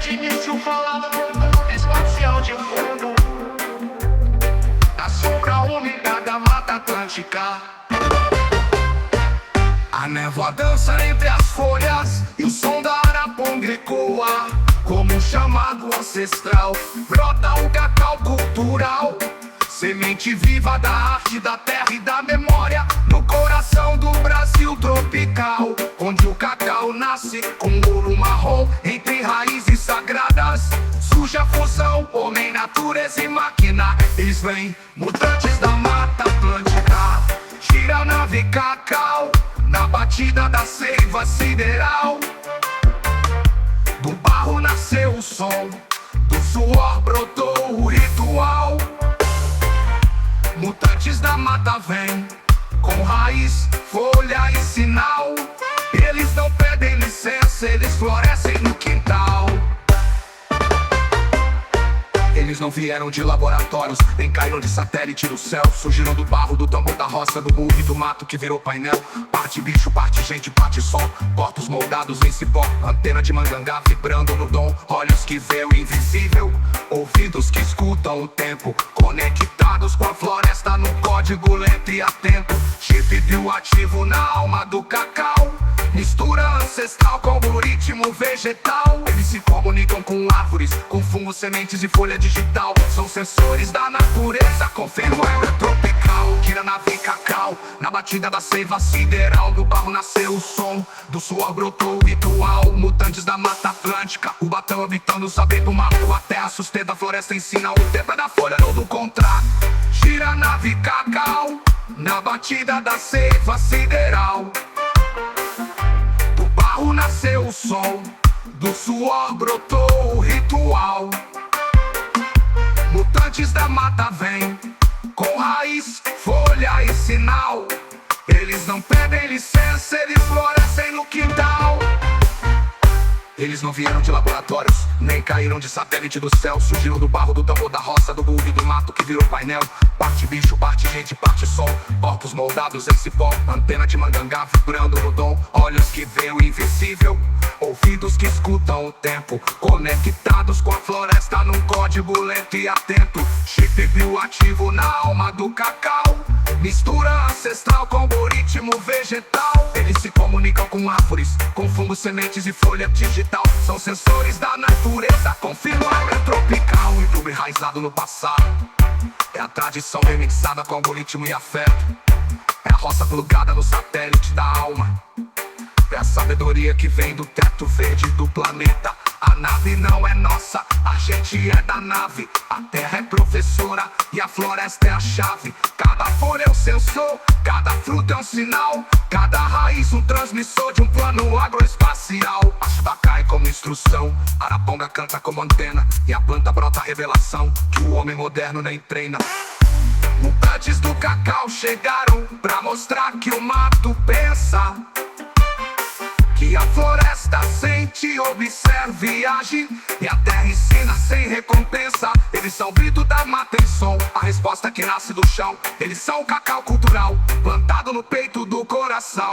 de início falava espacial de fundo. A sombra úmida da Mata Atlântica. A névoa dança entre as folhas e o som da araponga ecoa. Como um chamado ancestral, brota o cacau cultural. Semente viva da arte, da terra e da memória, no coração do Brasil tropical, onde o cacau nasce com ouro marrom entre raízes sagradas. Surge a fusão, homem, natureza e máquina. Eles vêm, mutantes da Mata Atlântica. Gira a nave cacau na batida da seiva sideral. Do barro nasceu o som, do suor brotou o ritual. Mutantes da mata vêm, com raiz, folha e sinal. Eles não pedem licença, eles florescem no quintal. Eles não vieram de laboratórios, nem caíram de satélite do céu. Surgiram do barro, do tambor, da roça, do burro e do mato que virou painel. Parte bicho, parte gente, parte som. Corpos moldados em cipó, antena de mangangá vibrando no dom. Olhos que vê o invisível, ouvidos que escutam o tempo. Conectados com a floresta num código lento e atento. Chip bioativo na alma do cacau. Mistura ancestral com o ritmo vegetal. Eles se comunicam com árvores, com fungos, sementes e folha digital. São sensores da natureza, confirma o tropical. Gira nave cacau, na batida da seiva sideral. Do barro nasceu o som, do suor brotou o ritual. Mutantes da Mata Atlântica, o batão habitando o saber do mato. A terra sustenta, a floresta ensina, o tempo é da folha, não do contrário. Gira a nave cacau, na batida da seiva sideral. Nasceu o som, do suor brotou o ritual. Mutantes da mata vêm, com raiz, folha e sinal. Eles não pedem licença, eles florescem no quintal. Eles não vieram de laboratórios, nem caíram de satélite do céu. Surgiram do barro, do tambor, da roça, do burro e do mato que virou painel. Parte bicho, parte gente, parte som. Corpos moldados em cipó, antena de mangangá vibrando no dom. Olhos que veem o invisível, ouvidos que escutam o tempo. Conectados com a floresta num código lento e atento. Chip bioativo na alma do cacau. Mistura ancestral com o ritmo vegetal. Eles se comunicam com árvores, com fungos, sementes e folha digital. São sensores da natureza, confirma a tropical. E tudo enraizado no passado. É a tradição remixada com algoritmo e afeto. É a roça plugada no satélite da alma. É a sabedoria que vem do teto verde do planeta. A nave não é nossa, a gente é da nave. A terra é professora e a floresta é a chave. Cada folha é um sensor, cada fruta é um sinal. Cada raiz um transmissor de um plano agroespacial. A chuva cai como instrução, a araponga canta como antena. E a planta brota a revelação que o homem moderno nem treina. Mutantes do cacau chegaram pra mostrar que o mato pensa, que a floresta sente, observa e age. E a terra ensina sem recompensa. Eles são o grito da mata em som, a resposta que nasce do chão. Eles são o cacau cultural, plantado no peito do coração.